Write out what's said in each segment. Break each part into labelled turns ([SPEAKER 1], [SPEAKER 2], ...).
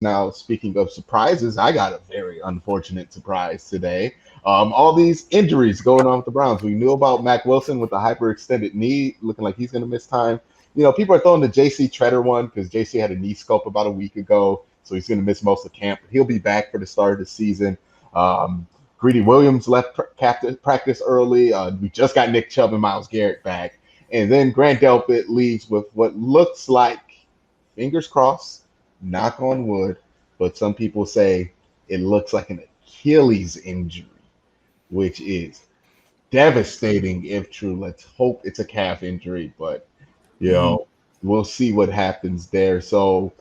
[SPEAKER 1] Now, speaking of surprises, I got a very unfortunate surprise today. All these injuries going on with the Browns. We knew about Mac Wilson with the hyperextended knee, looking like he's going to miss time. People are throwing the J.C. Treader one because J.C. had a knee scope about a week ago, so he's going to miss most of camp. He'll be back for the start of the season. Um, Greedy Williams left practice early. We just got Nick Chubb and Myles Garrett back. And then Grant Delpit leaves with what looks like, fingers crossed, knock on wood, but some people say it looks like an Achilles injury, which is devastating if true. Let's hope it's a calf injury, but you know, we'll see what happens there. So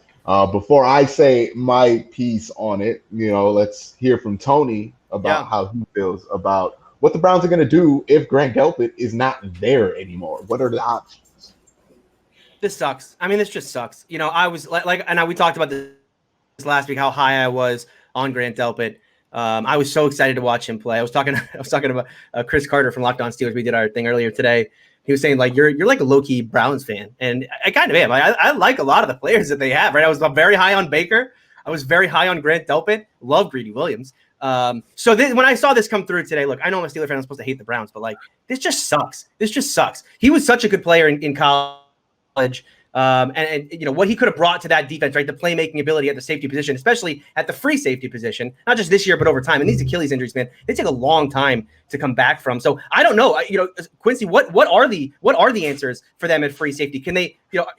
[SPEAKER 1] before I say my piece on it, let's hear from Tony about
[SPEAKER 2] Yeah.
[SPEAKER 1] how he feels about what the Browns are going to do if Grant Delpit is not there anymore. What are the options?
[SPEAKER 2] This sucks. I mean, this just sucks. I was and we talked about this last week, how high I was on Grant Delpit. I was so excited to watch him play. I was talking about Chris Carter from Locked On Steelers. We did our thing earlier today. He was saying, like, you're like a low-key Browns fan. And I kind of am. I like a lot of the players that they have, right? I was very high on Baker. I was very high on Grant Delpit. Love Greedy Williams. So when I saw this come through today, look, I know I'm a Steelers fan. I'm supposed to hate the Browns, but, like, this just sucks. This just sucks. He was such a good player in college. And what he could have brought to that defense, right? The playmaking ability at the safety position, especially at the free safety position, not just this year, but over time. And these Achilles injuries, man, they take a long time to come back from. So I don't know, Quincy, what are the answers for them at free safety? Can they,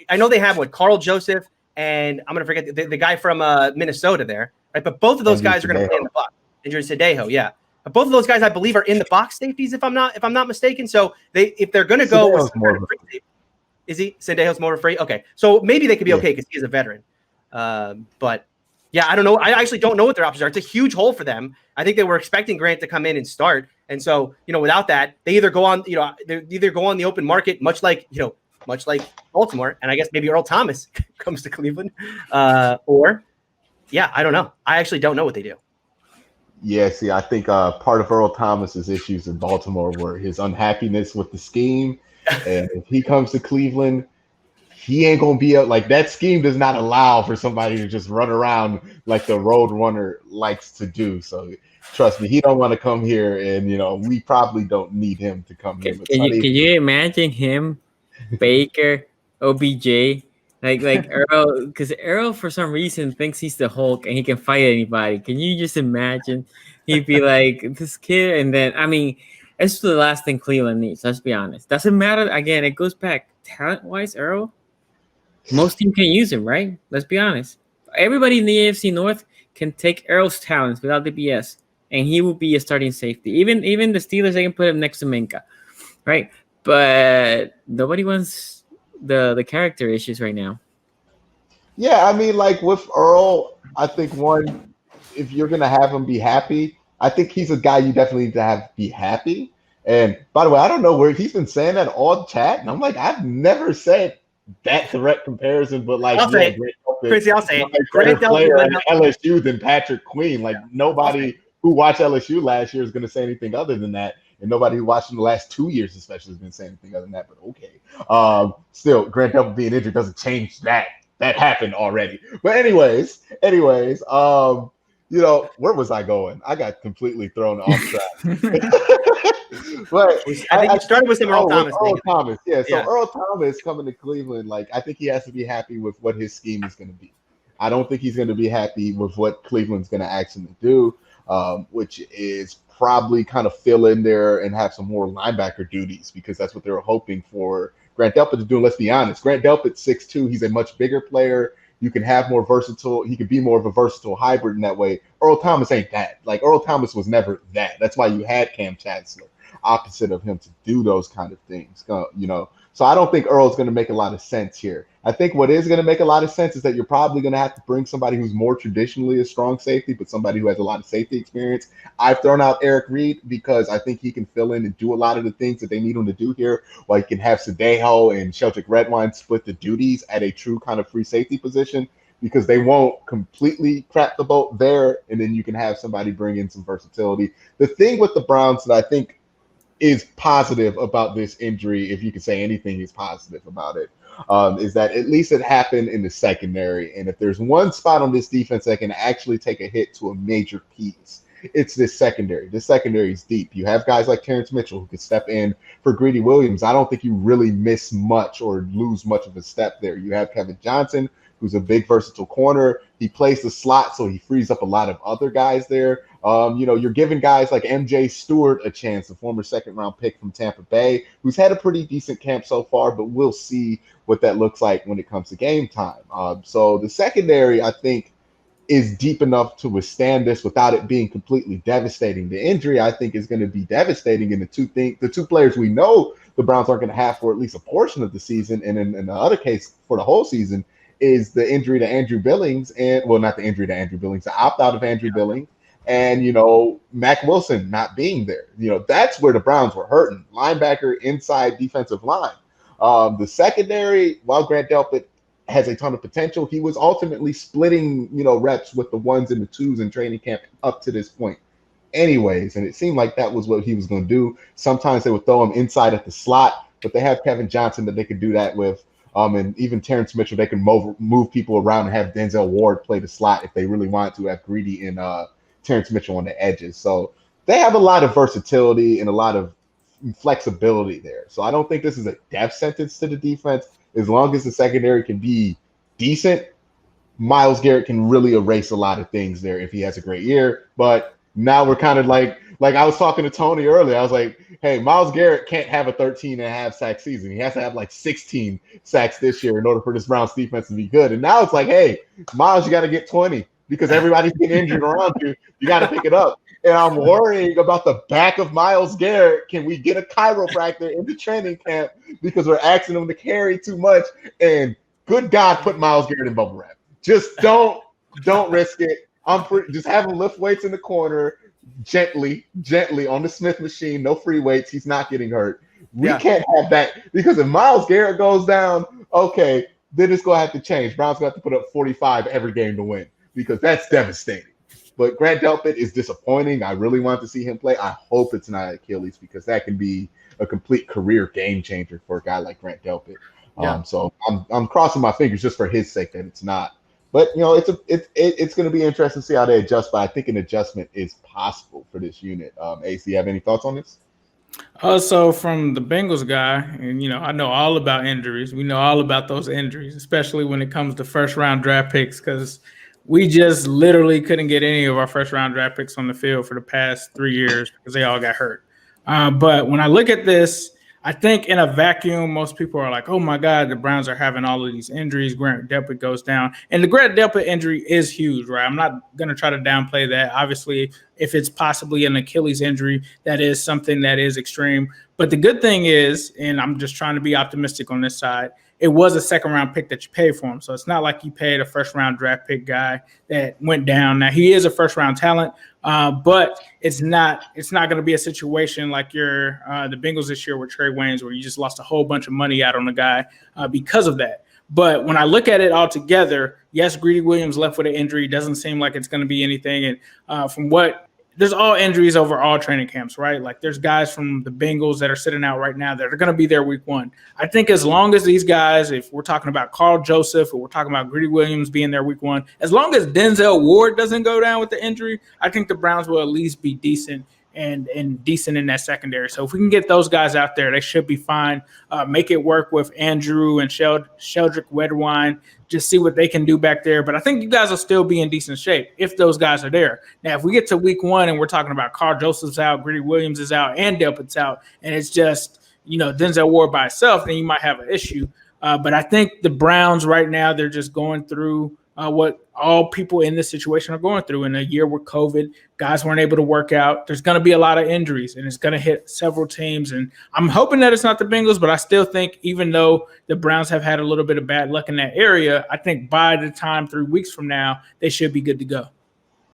[SPEAKER 2] I know they have Carl Joseph and I'm going to forget the guy from Minnesota there, right? But both of those guys are going to play in the box. Andrew Cedejo, yeah. But both of those guys, I believe, are in the box safeties, if I'm not mistaken. So if they're going to go with some kind of free safety. Is he? Sendejo's more free? Okay. So maybe they could be okay because he is a veteran. But, yeah, I don't know. I actually don't know what their options are. It's a huge hole for them. I think they were expecting Grant to come in and start. And so, without that, they either go on, they either go on the open market, much like Baltimore, and I guess maybe Earl Thomas comes to Cleveland. Or, yeah, I don't know. I actually don't know what they do.
[SPEAKER 1] Yeah, see, I think part of Earl Thomas's issues in Baltimore were his unhappiness with the scheme. And if he comes to Cleveland, he ain't gonna be like that. Scheme does not allow for somebody to just run around like the road runner likes to do. So trust me, he don't want to come here, and we probably don't need him to come here.
[SPEAKER 3] Can you imagine him, Baker, OBJ, like Earl? Because Earl for some reason thinks he's the Hulk and he can fight anybody. Can you just imagine? He'd be like this kid, and then it's the last thing Cleveland needs. Let's be honest. Doesn't matter. Again, it goes back talent-wise. Earl, most teams can use him, right? Let's be honest. Everybody in the AFC North can take Earl's talents without the BS, and he will be a starting safety. Even the Steelers, they can put him next to Minka, right? But nobody wants the character issues right now.
[SPEAKER 1] Yeah, I mean, like with Earl, I think if you're gonna have him be happy, I think he's a guy you definitely need to have be happy. And by the way, I don't know where he's been saying that all chat, and I'm like, I've never said that direct comparison, but like,
[SPEAKER 2] I'll say it.
[SPEAKER 1] Great player at LSU than Patrick Queen. Like nobody who watched LSU last year is going to say anything other than that, and nobody who watched him the last 2 years, especially, is going to say anything other than that. But okay, still, Grant Delpit being injured doesn't change that. That happened already. But anyways, where was I going? I got completely thrown off track. But
[SPEAKER 2] I think you started with Earl Thomas.
[SPEAKER 1] Earl Thomas, yeah. So Earl Thomas coming to Cleveland, like I think he has to be happy with what his scheme is going to be. I don't think he's going to be happy with what Cleveland's going to ask him to do, which is probably kind of fill in there and have some more linebacker duties because that's what they were hoping for Grant Delpit to do. And let's be honest, Grant Delpit's 6'2". He's a much bigger player. You can have more versatile. He could be more of a versatile hybrid in that way. Earl Thomas ain't that. Like Earl Thomas was never that. That's why you had Cam Chancellor opposite of him to do those kind of things. So I don't think Earl's going to make a lot of sense here. I think what is going to make a lot of sense is that you're probably going to have to bring somebody who's more traditionally a strong safety, but somebody who has a lot of safety experience. I've thrown out Eric Reed because I think he can fill in and do a lot of the things that they need him to do here, while you can have Cedejo and Sheldrick Redwine split the duties at a true kind of free safety position because they won't completely crap the boat there, and then you can have somebody bring in some versatility. The thing with the Browns that I think is positive about this injury, if you can say anything is positive about it, is that at least it happened in the secondary. And if there's one spot on this defense that can actually take a hit to a major piece, it's this secondary. This secondary is deep. You have guys like Terrence Mitchell who could step in for Greedy Williams. I don't think you really miss much or lose much of a step there. You have Kevin Johnson, who's a big versatile corner. He plays the slot, so he frees up a lot of other guys there. You're giving guys like MJ Stewart a chance, the former second-round pick from Tampa Bay, who's had a pretty decent camp so far, but we'll see what that looks like when it comes to game time. So the secondary, I think, is deep enough to withstand this without it being completely devastating. The injury, I think, is going to be devastating in the two players we know the Browns aren't going to have for at least a portion of the season, and in the other case, for the whole season, is the injury to Andrew Billings, not the injury to Andrew Billings, the opt-out of Andrew Billings, and, Mac Wilson not being there. That's where the Browns were hurting. Linebacker, inside defensive line. The secondary, while Grant Delpit has a ton of potential, he was ultimately splitting, reps with the ones and the twos in training camp up to this point anyways. And it seemed like that was what he was going to do. Sometimes they would throw him inside at the slot, but they have Kevin Johnson that they could do that with. And even Terrence Mitchell, they can move people around and have Denzel Ward play the slot if they really wanted to have Greedy and Terrence Mitchell on the edges. So they have a lot of versatility and a lot of flexibility there. So I don't think this is a death sentence to the defense. As long as the secondary can be decent, Myles Garrett can really erase a lot of things there if he has a great year. But now we're kind of like I was talking to Tony earlier. I was like, hey, Myles Garrett can't have a 13.5 sack season. He has to have like 16 sacks this year in order for this Browns defense to be good. And now it's like, hey, Myles, you got to get 20 because everybody's getting injured around you. You got to pick it up. And I'm worrying about the back of Myles Garrett. Can we get a chiropractor into training camp because we're asking him to carry too much? And good God, put Myles Garrett in bubble wrap. Just don't risk it. Just have him lift weights in the corner gently on the Smith machine. No free weights. He's not getting hurt. We can't have that because if Myles Garrett goes down, okay, then it's going to have to change. Browns going to have to put up 45 every game to win because that's devastating. But Grant Delpit is disappointing. I really want to see him play. I hope it's not Achilles because that can be a complete career game changer for a guy like Grant Delpit. So I'm crossing my fingers just for his sake that it's not. But it's going to be interesting to see how they adjust. But I think an adjustment is possible for this unit. AC, you have any thoughts on this?
[SPEAKER 4] So from the Bengals guy, and I know all about injuries. We know all about those injuries, especially when it comes to first-round draft picks, because we just literally couldn't get any of our first-round draft picks on the field for the past 3 years because they all got hurt. But when I look at this, I think in a vacuum, most people are like, oh, my God, the Browns are having all of these injuries. Grant Delpit goes down. And the Grant Delpit injury is huge, right? I'm not going to try to downplay that. Obviously, if it's possibly an Achilles injury, that is something that is extreme. But the good thing is, and I'm just trying to be optimistic on this side, it was a second-round pick that you paid for him. So it's not like you paid a first-round draft pick guy that went down. Now, he is a first-round talent, but it's not going to be a situation like the Bengals this year with Trey Waynes where you just lost a whole bunch of money out on the guy because of that. But when I look at it all together, yes, Greedy Williams left with an injury. Doesn't seem like it's going to be anything. And from what there's all injuries over all training camps, right? Like there's guys from the Bengals that are sitting out right now that are going to be there week one. I think as long as these guys, if we're talking about Carl Joseph or we're talking about Greedy Williams being there week one, as long as Denzel Ward doesn't go down with the injury, I think the Browns will at least be decent and decent in that secondary. So if we can get those guys out there, they should be fine. Make it work with Andrew and Sheldrick Wedwine. Just see what they can do back there. But I think you guys will still be in decent shape if those guys are there. Now, if we get to week one and we're talking about Carl Joseph's out, Greedy Williams is out, and Delpit's out, and it's just, Denzel Ward by itself, then you might have an issue. But I think the Browns right now, they're just going through what all people in this situation are going through. In a year with COVID, guys weren't able to work out. There's going to be a lot of injuries, and it's going to hit several teams. And I'm hoping that it's not the Bengals, but I still think even though the Browns have had a little bit of bad luck in that area, I think by the time 3 weeks from now, they should be good to go.